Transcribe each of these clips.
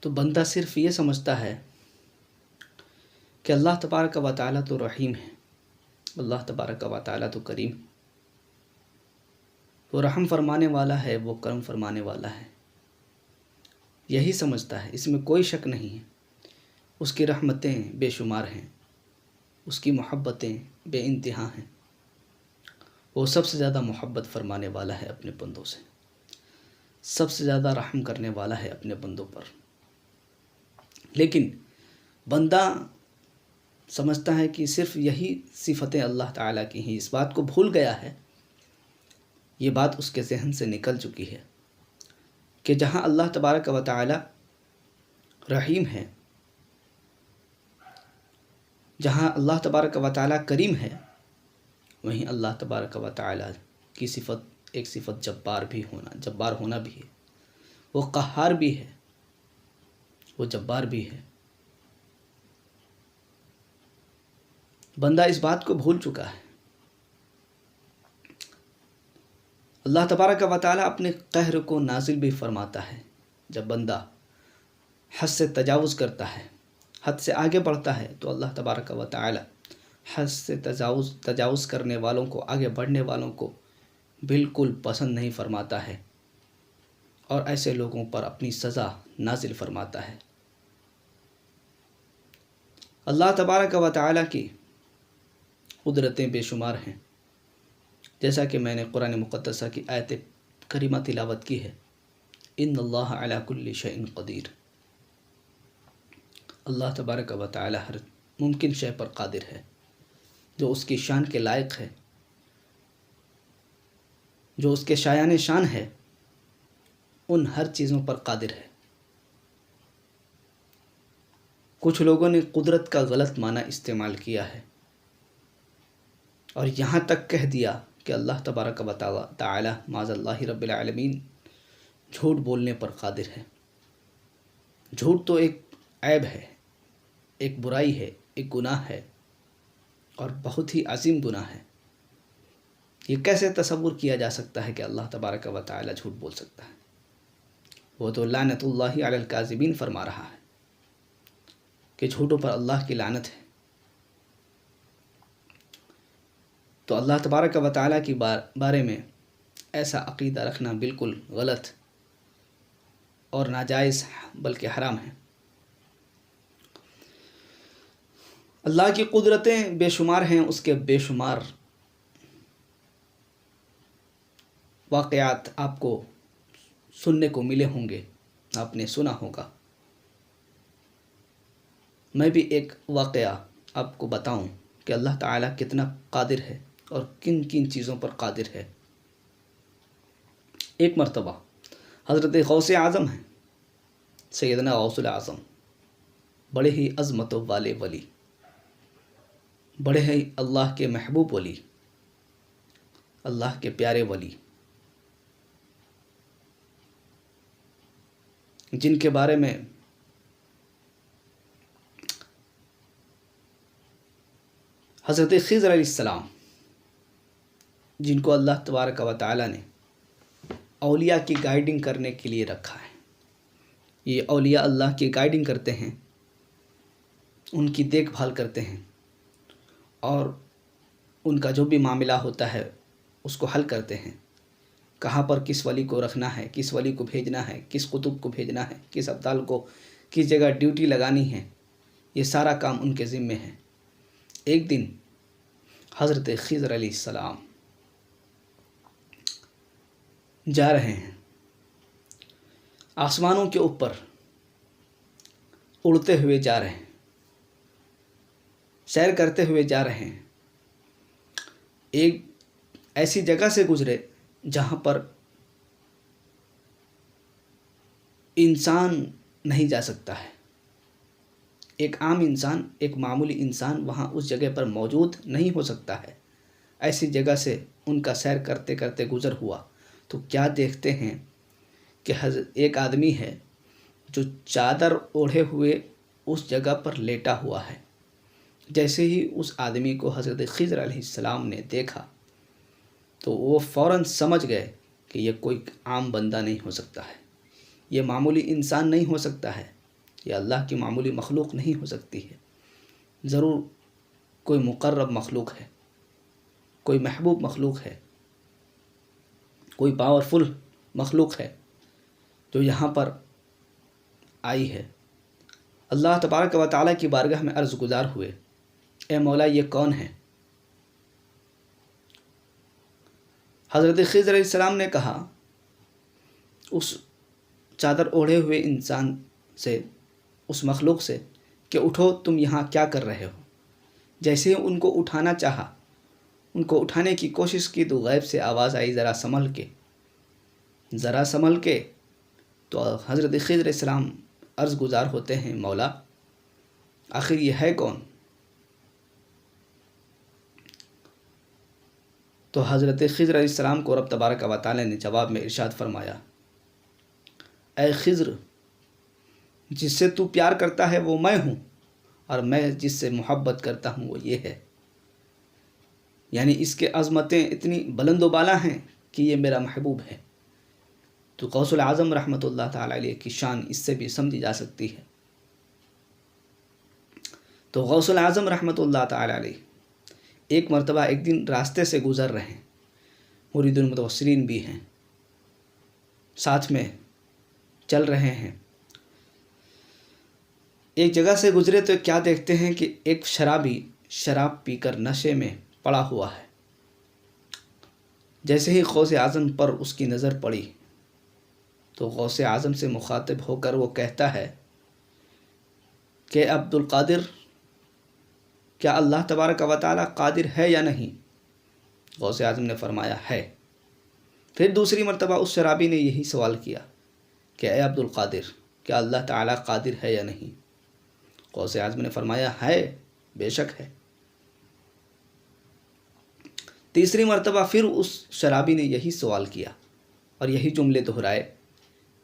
تو بندہ صرف یہ سمجھتا ہے کہ اللہ تبارک و تعالیٰ تو رحیم ہے، اللہ تبارک و تعالیٰ تو کریم ہے، وہ رحم فرمانے والا ہے، وہ کرم فرمانے والا ہے، یہی سمجھتا ہے، اس میں کوئی شک نہیں ہے۔ اس کی رحمتیں بے شمار ہیں، اس کی محبتیں بے انتہا ہیں، وہ سب سے زیادہ محبت فرمانے والا ہے اپنے بندوں سے، سب سے زیادہ رحم کرنے والا ہے اپنے بندوں پر۔ لیکن بندہ سمجھتا ہے کہ صرف یہی صفتیں اللہ تعالیٰ کی ہیں، اس بات کو بھول گیا ہے، یہ بات اس کے ذہن سے نکل چکی ہے کہ جہاں اللہ تبارک و تعالیٰ رحیم ہے، جہاں اللہ تبارک و تعالیٰ کریم ہے، وہیں اللہ تبارک و تعالیٰ کی صفت ایک صفت جبار ہونا بھی ہے، وہ قہار بھی ہے، وہ جبار بھی ہے۔ بندہ اس بات کو بھول چکا ہے۔ اللہ تبارک و تعالیٰ اپنے قہر کو نازل بھی فرماتا ہے جب بندہ حد سے تجاوز کرتا ہے، حد سے آگے بڑھتا ہے، تو اللہ تبارک و تعالیٰ حد سے تجاوز کرنے والوں کو، آگے بڑھنے والوں کو بالکل پسند نہیں فرماتا ہے، اور ایسے لوگوں پر اپنی سزا نازل فرماتا ہے۔ اللہ تبارک و تعالیٰ کی قدرتیں بے شمار ہیں، جیسا کہ میں نے قرآن مقدسہ کی آیت کریمہ تلاوت کی ہے، ان اللہ علی کل شیء قدیر، اللہ تبارک و تعالیٰ ہر ممکن شے پر قادر ہے، جو اس کی شان کے لائق ہے، جو اس کے شایان شان ہے، ان ہر چیزوں پر قادر ہے۔ کچھ لوگوں نے قدرت کا غلط معنی استعمال کیا ہے، اور یہاں تک کہہ دیا کہ اللہ تبارک و تعالی معاذ اللہ رب العالمین جھوٹ بولنے پر قادر ہے۔ جھوٹ تو ایک عیب ہے، ایک برائی ہے، ایک گناہ ہے، اور بہت ہی عظیم گناہ ہے۔ یہ کیسے تصور کیا جا سکتا ہے کہ اللہ تبارک و تعالی جھوٹ بول سکتا ہے؟ وہ تو لعنت اللہ علی الکاذبین فرما رہا ہے کہ جھوٹوں پر اللہ کی لعنت ہے۔ تو اللہ تبارک و تعالیٰ کی بارے میں ایسا عقیدہ رکھنا بالکل غلط اور ناجائز بلکہ حرام ہے۔ اللہ کی قدرتیں بے شمار ہیں، اس کے بے شمار واقعات آپ کو سننے کو ملے ہوں گے، آپ نے سنا ہوگا۔ میں بھی ایک واقعہ آپ کو بتاؤں کہ اللہ تعالیٰ کتنا قادر ہے اور کن کن چیزوں پر قادر ہے۔ ایک مرتبہ حضرت غوث اعظم ہیں، سیدنا غوث الاعظم، بڑے ہی عظمت والے ولی، بڑے ہی اللہ کے محبوب ولی، اللہ کے پیارے ولی، جن کے بارے میں حضرت خضر علیہ السلام، جن کو اللہ تبارک و تعالیٰ نے اولیاء کی گائیڈنگ کرنے کے لیے رکھا ہے، یہ اولیاء اللہ کی گائیڈنگ کرتے ہیں، ان کی دیکھ بھال کرتے ہیں، اور ان کا جو بھی معاملہ ہوتا ہے اس کو حل کرتے ہیں، کہاں پر کس ولی کو رکھنا ہے، کس ولی کو بھیجنا ہے، کس قطب کو بھیجنا ہے، کس ابدال کو کس جگہ ڈیوٹی لگانی ہے، یہ سارا کام ان کے ذمے ہے۔ ایک دن حضرت خضر علیہ السلام جا رہے ہیں، آسمانوں کے اوپر اڑتے ہوئے جا رہے ہیں، سیر کرتے ہوئے جا رہے ہیں، ایک ایسی جگہ سے گزرے جہاں پر انسان نہیں جا سکتا ہے، ایک عام انسان، ایک معمولی انسان وہاں اس جگہ پر موجود نہیں ہو سکتا ہے۔ ایسی جگہ سے ان کا سیر کرتے کرتے گزر ہوا تو کیا دیکھتے ہیں کہ ایک آدمی ہے جو چادر اوڑھے ہوئے اس جگہ پر لیٹا ہوا ہے۔ جیسے ہی اس آدمی کو حضرت خضر علیہ السلام نے دیکھا تو وہ فوراً سمجھ گئے کہ یہ کوئی عام بندہ نہیں ہو سکتا ہے، یہ معمولی انسان نہیں ہو سکتا ہے، یہ اللہ کی معمولی مخلوق نہیں ہو سکتی ہے، ضرور کوئی مقرب مخلوق ہے، کوئی محبوب مخلوق ہے، کوئی پاورفل مخلوق ہے جو یہاں پر آئی ہے۔ اللہ تبارک و تعالیٰ کی بارگاہ میں عرض گزار ہوئے، اے مولا یہ کون ہے؟ حضرت خضر علیہ السلام نے کہا اس چادر اوڑھے ہوئے انسان سے، اس مخلوق سے، کہ اٹھو، تم یہاں کیا کر رہے ہو؟ جیسے ہی ان کو اٹھانا چاہا، ان کو اٹھانے کی کوشش کی تو غیب سے آواز آئی، ذرا سنبھل کے۔ تو حضرت خضر علیہ السلام عرض گزار ہوتے ہیں، مولا آخر یہ ہے کون؟ تو حضرت خضر علیہ السلام کو رب تبارک و تعالی نے جواب میں ارشاد فرمایا، اے خضر، جس سے تو پیار کرتا ہے وہ میں ہوں، اور میں جس سے محبت کرتا ہوں وہ یہ ہے۔ یعنی اس کے عظمتیں اتنی بلند و بالا ہیں کہ یہ میرا محبوب ہے۔ تو غوث العظم رحمۃ اللہ تعالی علیہ کی شان اس سے بھی سمجھی جا سکتی ہے۔ تو غوث العظم رحمۃ اللہ تعالی علیہ ایک مرتبہ ایک دن راستے سے گزر رہے ہیں، مرید المتوسلین بھی ہیں، ساتھ میں چل رہے ہیں۔ ایک جگہ سے گزرے تو کیا دیکھتے ہیں کہ ایک شرابی شراب پی کر نشے میں پڑا ہوا ہے۔ جیسے ہی غوث اعظم پر اس کی نظر پڑی تو غوث اعظم سے مخاطب ہو کر وہ کہتا ہے کہ عبد القادر، کیا اللہ تبارک و تعالی قادر ہے یا نہیں؟ غوث اعظم نے فرمایا ہے۔ پھر دوسری مرتبہ اس شرابی نے یہی سوال کیا کہ اے عبد القادر، کیا اللہ تعالی قادر ہے یا نہیں؟ غوث اعظم نے فرمایا ہے، بے شک ہے۔ تیسری مرتبہ پھر اس شرابی نے یہی سوال کیا اور یہی جملے دہرائے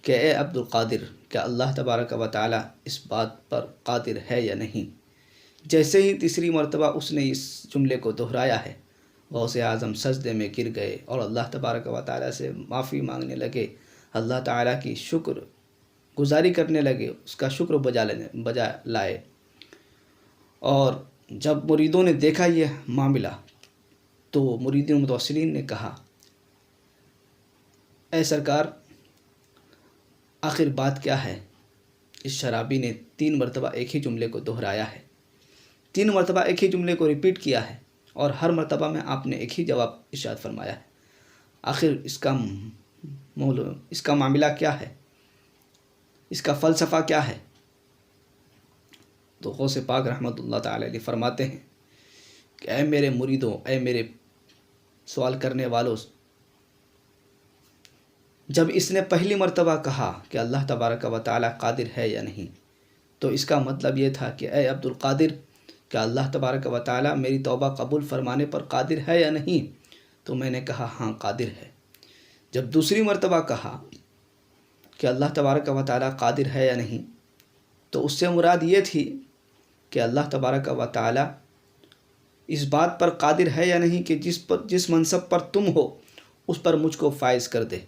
کہ اے عبد القادر، کیا اللہ تبارک و تعالی اس بات پر قادر ہے یا نہیں؟ جیسے ہی تیسری مرتبہ اس نے اس جملے کو دہرایا ہے، غوث اعظم سجدے میں گر گئے اور اللہ تبارک و تعالی سے معافی مانگنے لگے، اللہ تعالی کی شکر گزاری کرنے لگے، اس کا شکر بجا لائے۔ اور جب مریدوں نے دیکھا یہ معاملہ تو مریدین متوسلین نے کہا، اے سرکار آخر بات کیا ہے؟ اس شرابی نے 3 مرتبہ ایک ہی جملے کو دہرایا ہے، 3 مرتبہ ایک ہی جملے کو ریپیٹ کیا ہے، اور ہر مرتبہ میں آپ نے ایک ہی جواب ارشاد فرمایا ہے۔ آخر اس کا معاملہ کیا ہے؟ اس کا فلسفہ کیا ہے؟ تو غوث پاک رحمۃ اللہ تعالی علیہ فرماتے ہیں کہ اے میرے مریدوں، اے میرے سوال کرنے والوں، جب اس نے پہلی مرتبہ کہا کہ اللہ تبارک و تعالی قادر ہے یا نہیں، تو اس کا مطلب یہ تھا کہ اے عبد القادر، کیا اللہ تبارک و تعالی میری توبہ قبول فرمانے پر قادر ہے یا نہیں؟ تو میں نے کہا ہاں قادر ہے۔ جب دوسری مرتبہ کہا کہ اللہ تبارک و تعالی قادر ہے یا نہیں، تو اس سے مراد یہ تھی کہ اللہ تبارک و تعالی اس بات پر قادر ہے یا نہیں کہ جس منصب پر تم ہو اس پر مجھ کو فائز کر دے۔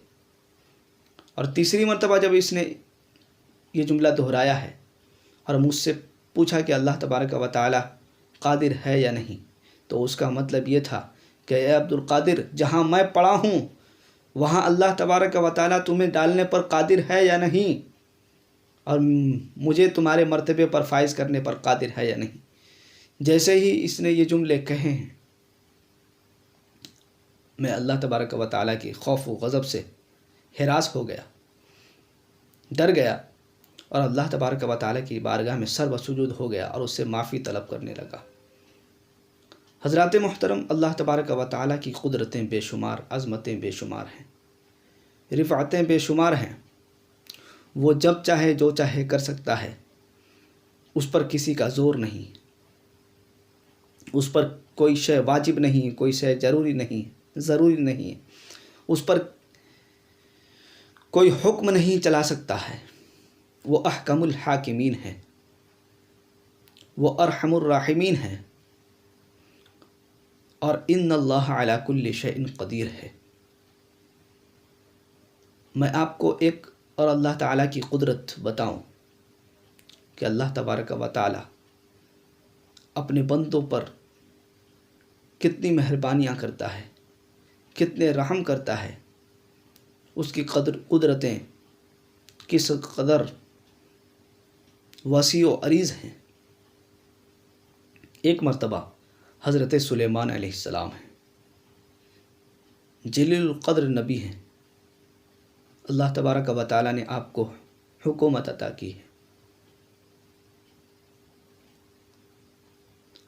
اور تیسری مرتبہ جب اس نے یہ جملہ دہرایا ہے اور مجھ سے پوچھا کہ اللہ تبارک و تعالی قادر ہے یا نہیں، تو اس کا مطلب یہ تھا کہ اے عبد القادر، جہاں میں پڑا ہوں وہاں اللہ تبارک و تعالی تمہیں ڈالنے پر قادر ہے یا نہیں، اور مجھے تمہارے مرتبے پر فائز کرنے پر قادر ہے یا نہیں۔ جیسے ہی اس نے یہ جملے کہے ہیں، میں اللہ تبارک و تعالی کی خوف و غضب سے ہراس ہو گیا، ڈر گیا، اور اللہ تبارک و تعالی کی بارگاہ میں سر و سجود ہو گیا اور اس سے معافی طلب کرنے لگا۔ حضرات محترم، اللہ تبارک و تعالی کی قدرتیں بے شمار، عظمتیں بے شمار ہیں، رفعتیں بے شمار ہیں۔ وہ جب چاہے جو چاہے کر سکتا ہے، اس پر کسی کا زور نہیں، اس پر کوئی شے واجب نہیں، کوئی شے ضروری نہیں، اس پر کوئی حکم نہیں چلا سکتا ہے۔ وہ احکم الحاکمین ہے، وہ ارحم الراحمین ہے، اور ان اللہ علی کل شیء قدیر ہے۔ میں آپ کو ایک اور اللہ تعالیٰ کی قدرت بتاؤں کہ اللہ تبارک و تعالی اپنے بندوں پر کتنی مہربانیاں کرتا ہے، کتنے رحم کرتا ہے، اس کی قدرتیں کس قدر وسیع و عریض ہیں۔ ایک مرتبہ حضرت سلیمان علیہ السلام ہیں، جلیل القدر نبی ہیں، اللہ تبارک و تعالی نے آپ کو حکومت عطا کی ہے،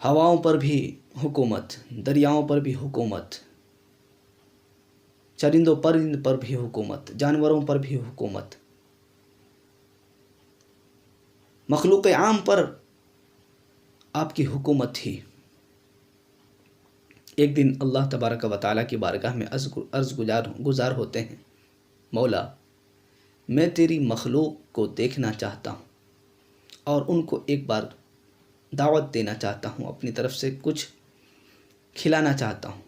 ہواؤں پر بھی حکومت، دریاؤں پر بھی حکومت، چرندوں پرند پر بھی حکومت، جانوروں پر بھی حکومت، مخلوق عام پر آپ کی حکومت تھی۔ ایک دن اللہ تبارک و تعالیٰ کی بارگاہ میں عرض گزار ہوتے ہیں، مولا میں تیری مخلوق کو دیکھنا چاہتا ہوں اور ان کو ایک بار دعوت دینا چاہتا ہوں، اپنی طرف سے کچھ کھلانا چاہتا ہوں،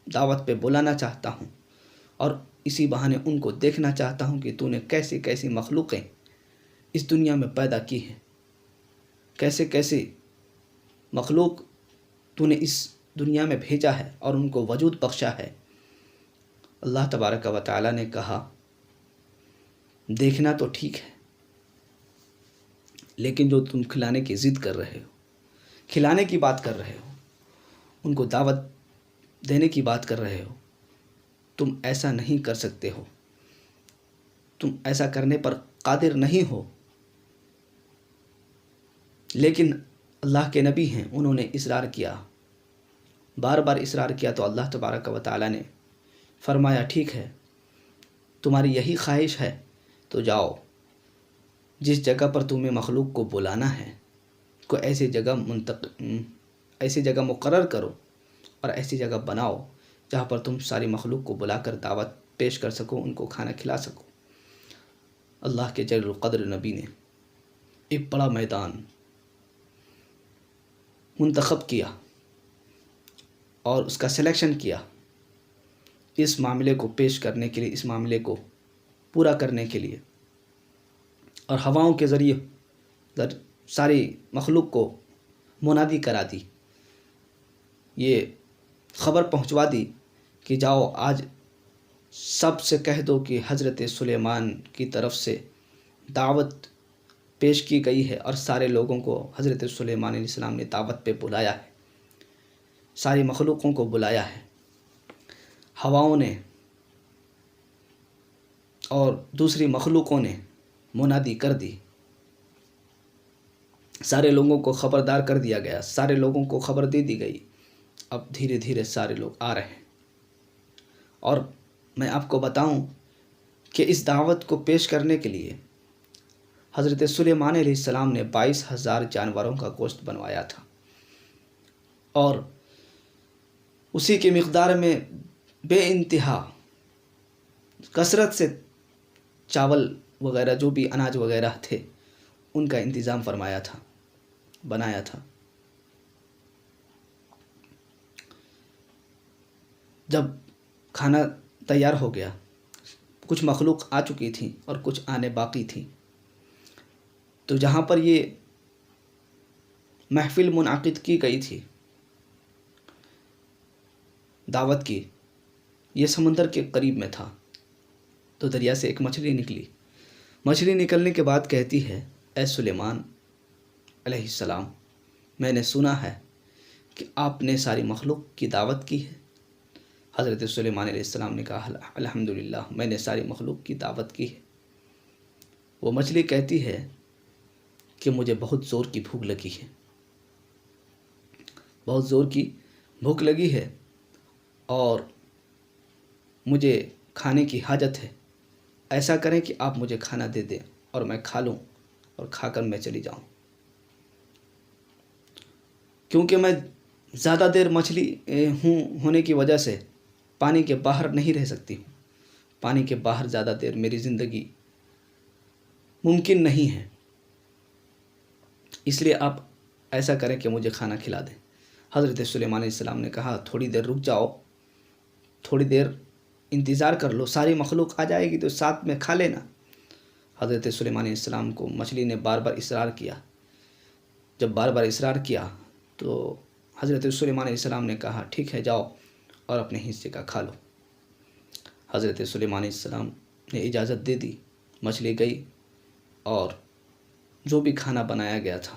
دعوت پہ بلانا چاہتا ہوں، اور اسی بہانے ان کو دیکھنا چاہتا ہوں کہ تو نے کیسی کیسی مخلوقیں اس دنیا میں پیدا کی ہیں، کیسے کیسے مخلوق تو نے اس دنیا میں بھیجا ہے اور ان کو وجود بخشا ہے۔ اللہ تبارک و تعالیٰ نے کہا دیکھنا تو ٹھیک ہے، لیکن جو تم کھلانے کی ضد کر رہے ہو، کھلانے کی بات کر رہے ہو، ان کو دعوت دینے کی بات کر رہے ہو، تم ایسا نہیں کر سکتے ہو، تم ایسا کرنے پر قادر نہیں ہو۔ لیکن اللہ کے نبی ہیں، انہوں نے اصرار کیا، بار بار اصرار کیا، تو اللہ تبارک و تعالیٰ نے فرمایا ٹھیک ہے، تمہاری یہی خواہش ہے تو جاؤ، جس جگہ پر تمہیں مخلوق کو بلانا ہے کو ایسی جگہ مقرر کرو اور ایسی جگہ بناؤ جہاں پر تم ساری مخلوق کو بلا کر دعوت پیش کر سکو، ان کو کھانا کھلا سکو۔ اللہ کے جلیل القدر نبی نے ایک بڑا میدان منتخب کیا اور اس کا سلیکشن کیا اس معاملے کو پیش کرنے کے لیے، اس معاملے کو پورا کرنے کے لیے، اور ہواؤں کے ذریعے ساری مخلوق کو منادی کرا دی، یہ خبر پہنچوا دی کہ جاؤ آج سب سے کہہ دو کہ حضرت سلیمان کی طرف سے دعوت پیش کی گئی ہے، اور سارے لوگوں کو حضرت سلیمان علیہ السلام نے دعوت پہ بلایا ہے، ساری مخلوقوں کو بلایا ہے۔ ہواؤں نے اور دوسری مخلوقوں نے منادی کر دی، سارے لوگوں کو خبردار کر دیا گیا، سارے لوگوں کو خبر دے دی گئی۔ اب دھیرے دھیرے سارے لوگ آ رہے ہیں، اور میں آپ کو بتاؤں کہ اس دعوت کو پیش کرنے کے لیے حضرت سلیمان علیہ السلام نے 22,000 جانوروں کا گوشت بنوایا تھا، اور اسی کی مقدار میں بے انتہا کثرت سے چاول وغیرہ جو بھی اناج وغیرہ تھے ان کا انتظام فرمایا تھا، بنایا تھا۔ جب کھانا تیار ہو گیا، کچھ مخلوق آ چکی تھی اور کچھ آنے باقی تھی، تو جہاں پر یہ محفل منعقد کی گئی تھی دعوت کی، یہ سمندر کے قریب میں تھا، تو دریا سے ایک مچھلی نکلی۔ مچھلی نکلنے کے بعد کہتی ہے، اے سلیمان علیہ السلام، میں نے سنا ہے کہ آپ نے ساری مخلوق کی دعوت کی ہے۔ حضرت سلیمان علیہ السلام نے کہا الحمدللہ، میں نے ساری مخلوق کی دعوت کی ہے۔ وہ مچھلی کہتی ہے کہ مجھے بہت زور کی بھوک لگی ہے، بہت زور کی بھوک لگی ہے، اور مجھے کھانے کی حاجت ہے۔ ایسا کریں کہ آپ مجھے کھانا دے دیں اور میں کھا لوں اور کھا کر میں چلی جاؤں، کیونکہ میں زیادہ دیر مچھلی ہونے کی وجہ سے پانی کے باہر نہیں رہ سکتی ہوں، پانی کے باہر زیادہ دیر میری زندگی ممکن نہیں ہے، اس لیے آپ ایسا کریں کہ مجھے کھانا کھلا دیں۔ حضرت سلیمان علیہ السلام نے کہا تھوڑی دیر رک جاؤ، تھوڑی دیر انتظار کر لو، ساری مخلوق آ جائے گی تو ساتھ میں کھا لینا۔ حضرت سلیمان علیہ السلام کو مچھلی نے بار بار اصرار کیا. جب بار بار اصرار کیا تو حضرت سلیمان علیہ السلام نے کہا ٹھیک ہے جاؤ اور اپنے حصے کا کھا لو. حضرت سلیمان علیہ السلام نے اجازت دے دی. مچھلی گئی اور جو بھی کھانا بنایا گیا تھا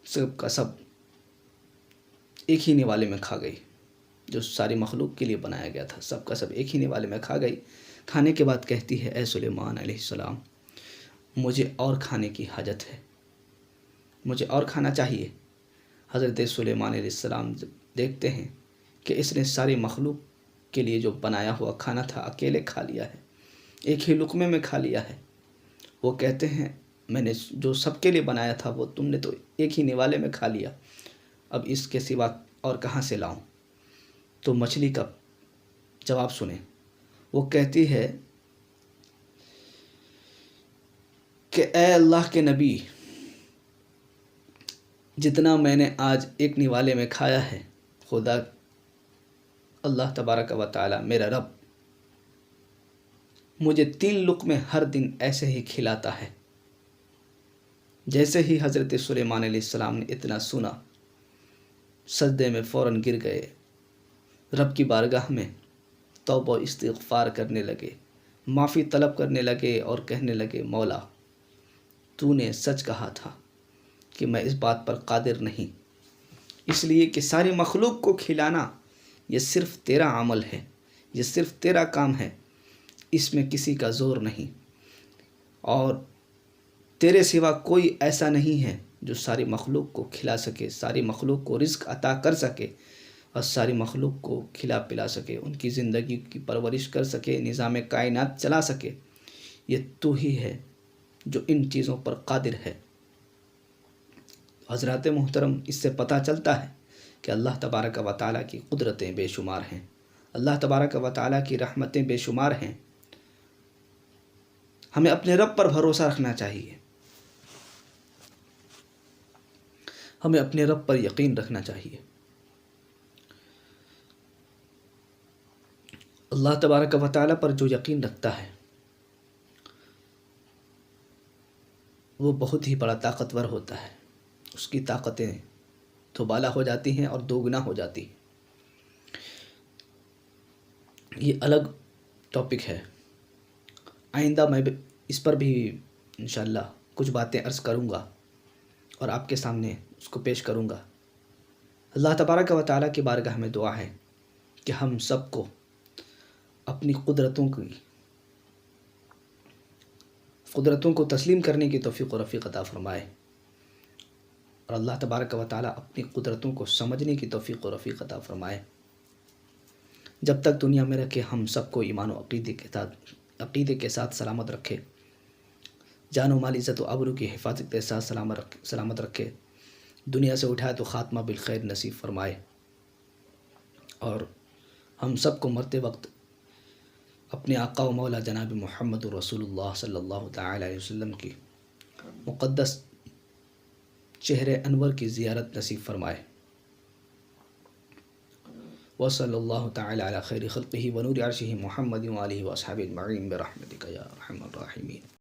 سب کا سب ایک ہی نوالے میں کھا گئی. جو ساری مخلوق کے لیے بنایا گیا تھا سب کا سب ایک ہی نوالے میں کھا گئی. کھانے کے بعد کہتی ہے اے سلیمان علیہ السلام مجھے اور کھانے کی حاجت ہے، مجھے اور کھانا چاہیے. حضرت سلیمان علیہ السلام جب دیکھتے ہیں کہ اس نے ساری مخلوق کے لیے جو بنایا ہوا کھانا تھا اکیلے کھا لیا ہے، ایک ہی لقمے میں کھا لیا ہے. وہ کہتے ہیں میں نے جو سب کے لیے بنایا تھا وہ تم نے تو ایک ہی نوالے میں کھا لیا، اب اس کے سوا اور کہاں سے لاؤں. تو مچھلی کا جواب سنیں. وہ کہتی ہے کہ اے اللہ کے نبی، جتنا میں نے آج ایک نوالے میں کھایا ہے، خدا اللہ تبارک و تعالی میرا رب مجھے 3 لقمے ہر دن ایسے ہی کھلاتا ہے. جیسے ہی حضرت سلیمان علیہ السلام نے اتنا سنا سجدے میں فوراً گر گئے. رب کی بارگاہ میں توبہ و استغفار کرنے لگے، معافی طلب کرنے لگے اور کہنے لگے مولا تو نے سچ کہا تھا کہ میں اس بات پر قادر نہیں، اس لیے کہ ساری مخلوق کو کھلانا یہ صرف تیرا عمل ہے، یہ صرف تیرا کام ہے، اس میں کسی کا زور نہیں، اور تیرے سوا کوئی ایسا نہیں ہے جو ساری مخلوق کو کھلا سکے، ساری مخلوق کو رزق عطا کر سکے اور ساری مخلوق کو کھلا پلا سکے، ان کی زندگی کی پرورش کر سکے، نظام کائنات چلا سکے. یہ تو ہی ہے جو ان چیزوں پر قادر ہے. حضرات محترم، اس سے پتہ چلتا ہے کہ اللہ تبارک و تعالیٰ کی قدرتیں بے شمار ہیں، اللہ تبارک و تعالیٰ کی رحمتیں بے شمار ہیں. ہمیں اپنے رب پر بھروسہ رکھنا چاہیے، ہمیں اپنے رب پر یقین رکھنا چاہیے. اللہ تبارک و تعالیٰ پر جو یقین رکھتا ہے وہ بہت ہی بڑا طاقتور ہوتا ہے. اس کی طاقتیں تو بالا ہو جاتی ہیں اور دوگنا ہو جاتی ہیں. یہ الگ ٹاپک ہے، آئندہ میں اس پر بھی انشاءاللہ کچھ باتیں عرض کروں گا اور آپ کے سامنے اس کو پیش کروں گا. اللہ تبارک و تعالیٰ کی بارگاہ میں دعا ہے کہ ہم سب کو اپنی قدرتوں کو تسلیم کرنے کی توفیق و رفیق عطا فرمائے، اور اللہ تبارک و تعالیٰ اپنی قدرتوں کو سمجھنے کی توفیق و رفیق عطا فرمائے. جب تک دنیا میں رکھے ہم سب کو ایمان و عقیدے کے ساتھ سلامت رکھے، جان و مال عزت و آبرو کی حفاظت کے ساتھ سلامت رکھے، دنیا سے اٹھائے تو خاتمہ بالخیر نصیب فرمائے، اور ہم سب کو مرتے وقت اپنے آقا و مولا جناب محمد رسول اللہ صلی اللہ تعالی علیہ وسلم کی مقدس چہرے انور کی زیارت نصیب فرمائے. وصلی اللہ تعالی علی خیر خلقہ ونور عرشہ محمد وآلہ واصحابہ اجمعین برحمتک یا ارحم الراحمین.